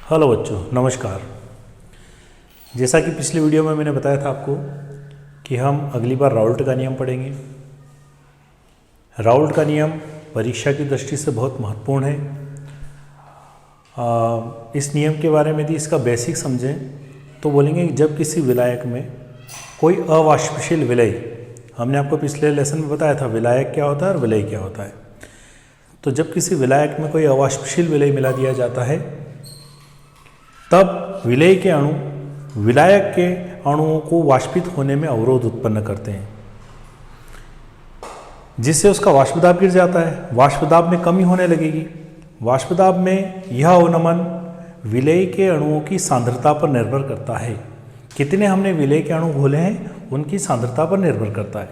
Hello बच्चों, नमस्कार। जैसा कि पिछली वीडियो में मैंने बताया था आपको कि हम अगली बार राउल्ट का नियम पढ़ेंगे। राउल्ट का नियम परीक्षा की दृष्टि से बहुत महत्वपूर्ण है। इस नियम के बारे में यदि इसका बेसिक समझें तो बोलेंगे कि जब किसी विलायक में कोई अवाष्पशील विलय, हमने आपको पिछले लेसन में बताया था विलायक क्या होता है और विलय क्या होता है। तो जब किसी विलायक में कोई अवाष्पशील विलय मिला दिया जाता है तब विलय के अणु विलायक के अणुओं को वाष्पित होने में अवरोध उत्पन्न करते हैं, जिससे उसका वाष्प दाब गिर जाता है। वाष्प दाब में कमी होने लगेगी। वाष्प दाब में यह अवनमन विलय के अणुओं की सांद्रता पर निर्भर करता है। कितने हमने विलय के अणु घोले हैं उनकी सांद्रता पर निर्भर करता है।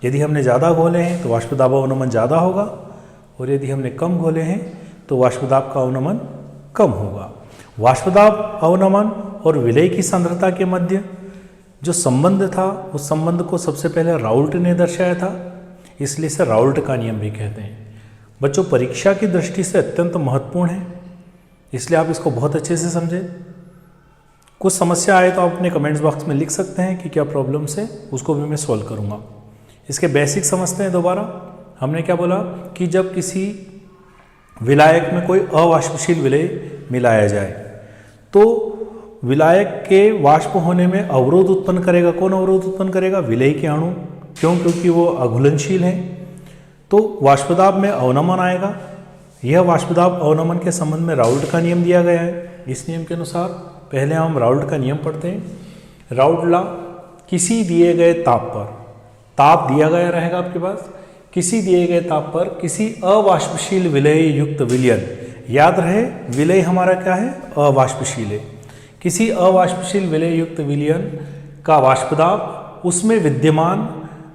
यदि हमने ज़्यादा घोले हैं तो वाष्प दाब अवनमन ज़्यादा होगा, और यदि हमने कम घोले हैं तो वाष्प दाब का अवनमन कम होगा। वाष्प दाब अवनमन और विलय की सांद्रता के मध्य जो संबंध था उस संबंध को सबसे पहले राउल्ट ने दर्शाया था, इसलिए इसे राउल्ट का नियम भी कहते हैं। बच्चों, परीक्षा की दृष्टि से अत्यंत महत्वपूर्ण है, इसलिए आप इसको बहुत अच्छे से समझें। कुछ समस्या आए तो आप अपने कमेंट्स बॉक्स में लिख सकते हैं कि क्या प्रॉब्लम्स है, उसको भी मैं सॉल्व करूँगा। इसके बेसिक समझते हैं दोबारा। हमने क्या बोला कि जब किसी विलायक में कोई अवाष्पशील विलय मिलाया जाए तो विलायक के वाष्प होने में अवरोध उत्पन्न करेगा। कौन अवरोध उत्पन्न करेगा? विलय के अणु। क्यों? क्योंकि वो अघुलनशील है। तो वाष्पदाब में अवनमन आएगा। यह वाष्पदाब अवनमन के संबंध में राउल्ट का नियम दिया गया है। इस नियम के अनुसार पहले हम राउल्ट का नियम पढ़ते हैं। राउल्ट लॉ, किसी दिए गए ताप पर, ताप दिया गया रहेगा आपके पास, किसी दिए गए ताप पर किसी अवाष्पशील विलय युक्त विलयन, याद रहे विलय हमारा क्या है? अवाष्पशील है। किसी अवाष्पशील विलय युक्त विलयन का वाष्पदाब उसमें विद्यमान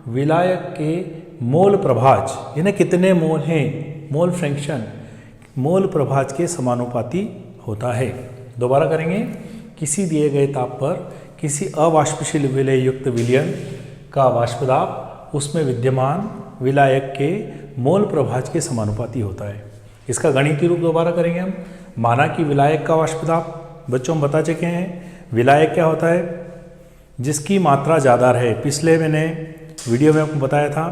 विलायक के मोल प्रभाज, यानी कितने मोल हैं, मोल फ्रैक्शन, मोल प्रभाज के समानुपाती होता है। दोबारा करेंगे। किसी दिए गए ताप पर किसी अवाष्पशील विलय युक्त विलयन का वाष्पदाब उसमें विद्यमान विलायक के मोल प्रभाज के समानुपाती होता है। इसका गणितीय रूप दोबारा करेंगे हम। माना कि विलायक का वाष्पदाब, बच्चों हम बता चुके हैं विलायक क्या होता है? जिसकी मात्रा ज़्यादा रहे। पिछले मैंने वीडियो में आपको बताया था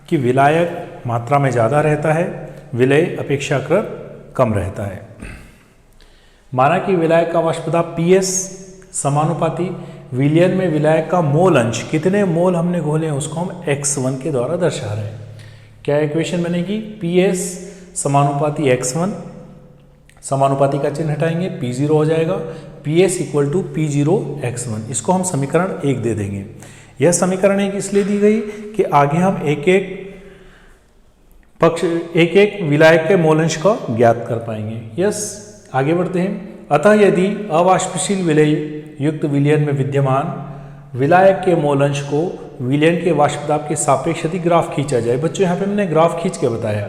कि विलायक मात्रा में ज़्यादा रहता है, विलय अपेक्षाकृत कम रहता है। माना कि विलायक का वाष्पदाब PS समानुपाती विलयन में विलायक का मोल अंश, कितने मोल हमने घोले हैं उसको हम x1 के द्वारा दर्शा रहे हैं। क्या इक्वेशन बनेगी? PS समानुपाती x1, समानुपाती का चिन्ह हटाएंगे, P0 हो जाएगा। PS equal to P0 x1, इसको हम समीकरण 1 दे देंगे। यह समीकरण 1 इसलिए दी गई कि आगे हम एक एक विलायक के मोल अंश को ज्ञात कर पाएंगे। यस, आगे बढ़ते हैं। अतः यदि अवाष्पशील विलय युक्त विलयन में विद्यमान विलायक के मोल अंश को विलयन के वाष्पदाब के सापेक्ष यदि ग्राफ खींचा जाए, बच्चों यहाँ पे हमने ग्राफ खींच के बताया,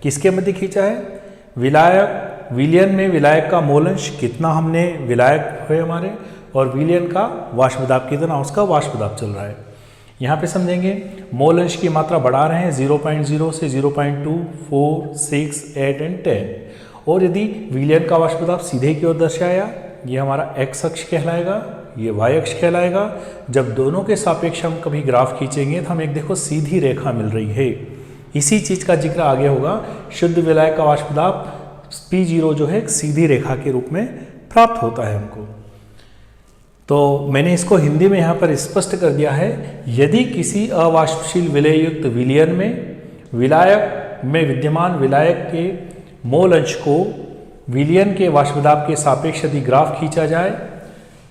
किसके मध्य खींचा है? विलायक, विलयन में विलायक का मोल अंश कितना हमने विलायक हुए हमारे, और विलयन का वाष्पदाब कितना उसका वाष्पदाब चल रहा है। यहाँ पे समझेंगे मोल अंश की मात्रा बढ़ा रहे हैं 0.0 से 0.2, 4, 6, 8 एंड 10। और यदि विलयन का वाष्पदाब सीधे की ओर दर्शाया, ये हमारा x अक्ष कहलाएगा, ये y अक्ष कहलाएगा। जब दोनों के सापेक्ष हम कभी ग्राफ खींचेंगे तो हम एक देखो सीधी रेखा मिल रही है। इसी चीज़ का जिक्र आगे होगा। शुद्ध विलायक का वाष्पदाब P0 जो है एक सीधी रेखा के रूप में प्राप्त होता है हमको। तो मैंने इसको हिंदी में यहाँ पर स्पष्ट कर दिया है। यदि किसी अवाष्पशील विलय युक्त विलयन में विलायक में विद्यमान विलायक के मोल अंश को विलयन के वाष्पदाब के सापेक्ष यदि ग्राफ खींचा जाए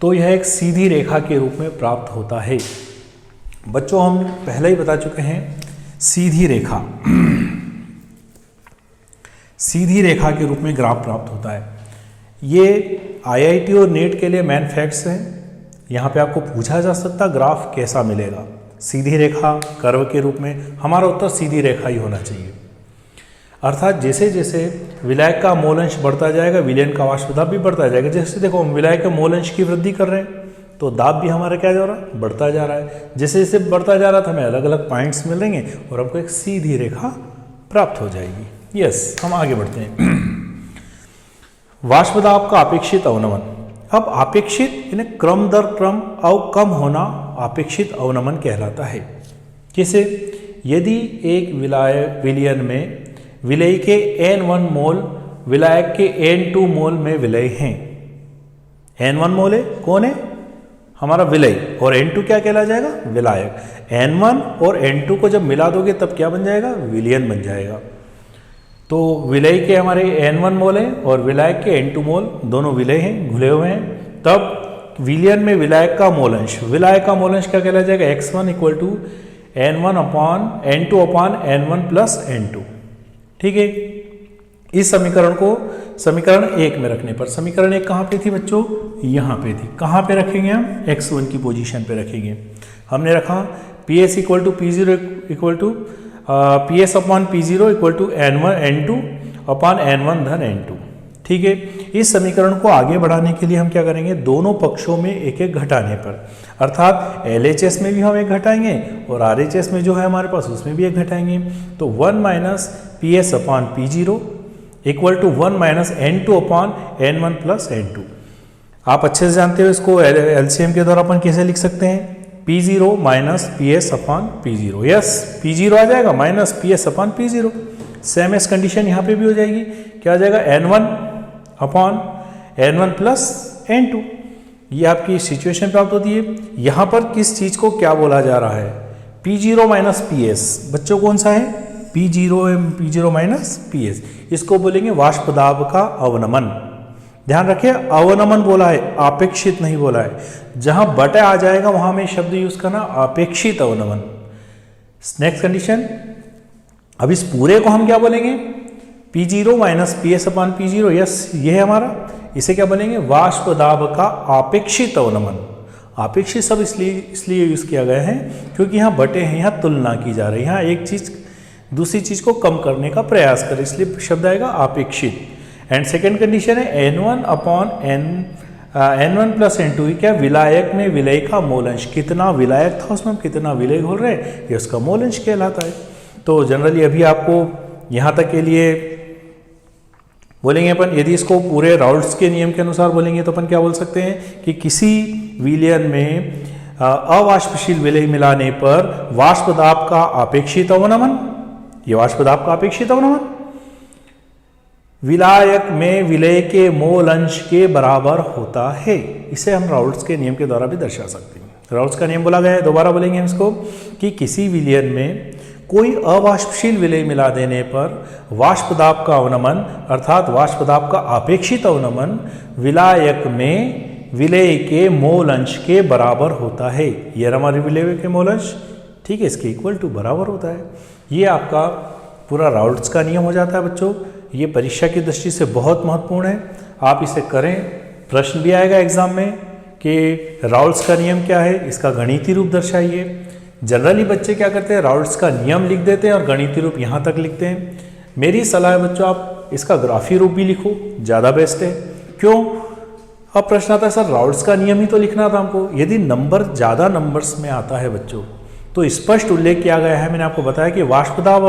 तो यह एक सीधी रेखा के रूप में प्राप्त होता है। बच्चों हम पहले ही बता चुके हैं, सीधी रेखा, सीधी रेखा के रूप में ग्राफ प्राप्त होता है। ये IIT और नेट के लिए मेन फैक्ट्स हैं। यहाँ पे आपको पूछा जा सकता ग्राफ कैसा मिलेगा, सीधी रेखा, कर्व के रूप में। हमारा उत्तर सीधी रेखा ही होना चाहिए। अर्थात जैसे जैसे विलायक का मोल अंश बढ़ता जाएगा विलयन का वाष्पदाब भी बढ़ता जाएगा। जैसे देखो हम विलायक के मोल अंश की वृद्धि कर रहे हैं तो दाब भी हमारा क्या जा रहा है? बढ़ता जा रहा है। जैसे जैसे बढ़ता जा रहा था हमें अलग अलग पॉइंट्स मिलेंगे और हमको एक सीधी रेखा प्राप्त हो जाएगी। यस, हम आगे बढ़ते हैं। वाष्प दाब का अपेक्षित अवनमन। अब अपेक्षित यानी क्रम दर क्रम कम होना अपेक्षित अवनमन कहलाता है। जैसे यदि एक विलयन में विलेय के N1 मोल विलायक के N2 मोल में विलय हैं। N1 मोल है, कौन है? हमारा विलेय, और N2 क्या कहला जाएगा? विलायक। N1 और N2 को जब मिला दोगे तब क्या बन जाएगा? विलयन बन जाएगा। तो विलेय के हमारे N1 मोल हैं और विलायक के N2 मोल, दोनों विलेय हैं, घुले हुए हैं। तब विलयन में विलायक का मोलंश, विलायक का मोलंश क्या कहला जाएगा? x1 equal to N2 upon N1 plus N2। ठीक है, इस समीकरण को समीकरण 1 में रखने पर, समीकरण 1 कहाँ पे थी बच्चों? यहाँ पे थी। कहाँ पे रखेंगे हम? x1 की पोजीशन पे रखेंगे। हमने रखा PS equal to P0 equal to PS upon P0 equal to N2 upon N1 धन N2। ठीक है, इस समीकरण को आगे बढ़ाने के लिए हम क्या करेंगे? दोनों पक्षों में एक एक घटाने पर, अर्थात LHS में भी हम एक घटाएंगे और RHS में जो है हमारे पास उसमें भी एक घटाएंगे। तो 1 minus PS upon P0 equal to 1 minus N2 upon N1 plus N2। आप अच्छे से जानते हो इसको LCM के द्वारा अपन कैसे लिख सकते हैं? P0 minus PS upon P0। Yes, P0 आ जाएगा minus PS upon P0। Same S condition यहाँ पे भी हो जाएगी। क्या आ जाएगा? N1 upon N1 plus N2। ये आपकी सिचुएशन प्राप्त होती है। यहाँ पर किस चीज को क्या बोला जा रहा है? P0 minus PS। बच्चों कौन सा है? P0 minus PS। इसको बोलेंगे वाष्प दाब का अवनमन। ध्यान रखिए, अवनमन बोला है, अपेक्षित नहीं बोला है। जहां बटा आ जाएगा वहां में शब्द यूज करना अपेक्षित अवनमन। नेक्स्ट कंडीशन, अब इस पूरे को हम क्या बोलेंगे? P0 minus PS upon P0। Yes, ये है हमारा। इसे क्या बोलेंगे? वाष्प दाब का अपेक्षित अवनमन। अपेक्षित सब इसलिए यूज किया गया है क्योंकि यहाँ बटे हैं, यहाँ तुलना की जा रही है, यहाँ एक चीज दूसरी चीज को कम करने का प्रयास करें, इसलिए शब्द आएगा अपेक्षित। एंड सेकेंड कंडीशन है N1 upon N1 plus N2। क्या? विलायक में विलय का मोलंश, कितना विलायक था उसमें कितना विलय घोल रहे हैं, ये उसका मोलंश कहलाता है। तो जनरली अभी आपको यहाँ तक के लिए बोलेंगे अपन, यदि इसको पूरे राउल्ट्स के नियम के अनुसार बोलेंगे तो अपन क्या बोल सकते हैं कि किसी विलयन में अवाष्पशील विलय मिलाने पर वाष्प दाब का अपेक्षित अवनमन, ये वाष्प दाब का अपेक्षित अवनमन विलायक में विलय के मोल अंश के बराबर होता है। इसे हम राउल्ट्स के नियम के द्वारा भी दर्शा सकते हैं। राउल्ट्स का नियम बोला गया है, दोबारा बोलेंगे हम इसको, कि किसी विलयन में कोई अवाष्पशील विलय मिला देने पर वाष्प दाब का अवनमन अर्थात वाष्प दाब का अपेक्षित अवनमन विलायक में विलय के मोल अंश के बराबर होता है। यह हमारे विलय के मोल अंश, ठीक है, इसके इक्वल टू बराबर होता है। ये आपका पूरा राउल्ट्स का नियम हो जाता है बच्चों। ये परीक्षा की दृष्टि से बहुत महत्वपूर्ण है, आप इसे करें। प्रश्न भी आएगा एग्जाम में कि राउल्ट्स का नियम क्या है, इसका गणितीय रूप दर्शाइए। जनरली बच्चे क्या करते हैं, राउल्ट्स का नियम लिख देते हैं और गणितीय रूप यहाँ तक लिखते हैं। मेरी सलाह है बच्चों, आप इसका ग्राफीय रूप भी लिखो, ज़्यादा बेस्ट है। क्यों? अब प्रश्न आता है सर राउल्ट्स का नियम ही तो लिखना था हमको। यदि नंबर ज़्यादा नंबर्स में आता है बच्चों तो स्पष्ट उल्लेख किया गया है, मैंने आपको बताया कि वाष्पदाब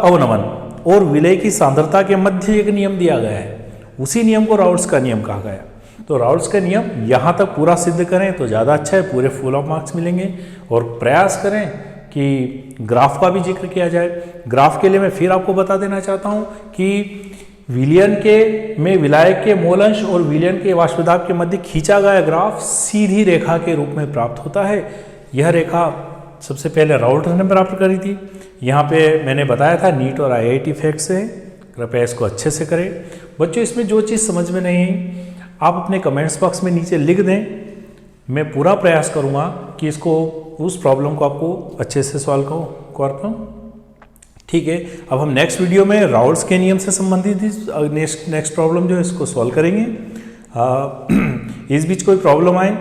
अवनमन और विलय की सांद्रता के मध्य एक नियम दिया गया है, उसी नियम को राउल्ट्स का नियम कहा गया। तो राउल्ट्स का नियम यहाँ तक पूरा सिद्ध करें तो ज़्यादा अच्छा है, पूरे फुल ऑफ मार्क्स मिलेंगे। और प्रयास करें कि ग्राफ का भी जिक्र किया जाए। ग्राफ के लिए मैं फिर आपको बता देना चाहता हूँ कि विलयन में विलायक के मोलंश और विलयन के वाष्पदाब के मध्य खींचा गया ग्राफ सीधी रेखा के रूप में प्राप्त होता है। यह रेखा सबसे पहले राउल्ट्स ने प्राप्त करी थी। यहाँ पे मैंने बताया था नीट और IIT फैक्ट से, कृपया इसको अच्छे से करें। बच्चों इसमें जो चीज़ समझ में नहीं है आप अपने कमेंट्स बॉक्स में नीचे लिख दें, मैं पूरा प्रयास करूँगा कि इसको उस प्रॉब्लम को आपको अच्छे से सॉल्व कर पाऊँ। ठीक है, अब हम नेक्स्ट वीडियो में राउल्ट्स के नियम से संबंधित नेक्स्ट प्रॉब्लम जो है इसको सॉल्व करेंगे। इस बीच कोई प्रॉब्लम आए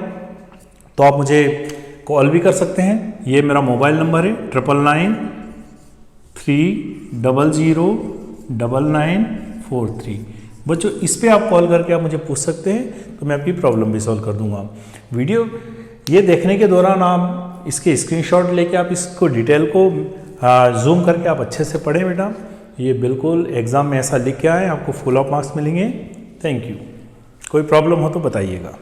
तो आप मुझे कॉल भी कर सकते हैं। ये मेरा मोबाइल नंबर है 9993009943। बच्चों इस पे आप कॉल करके आप मुझे पूछ सकते हैं, तो मैं आपकी प्रॉब्लम भी सॉल्व कर दूंगा। वीडियो ये देखने के दौरान आप इसके स्क्रीनशॉट लेके आप इसको डिटेल को जूम करके आप अच्छे से पढ़ें बेटा। ये बिल्कुल एग्ज़ाम में ऐसा लिख के आए, आपको फुल ऑफ मार्क्स मिलेंगे। Thank you. कोई प्रॉब्लम हो तो बताइएगा।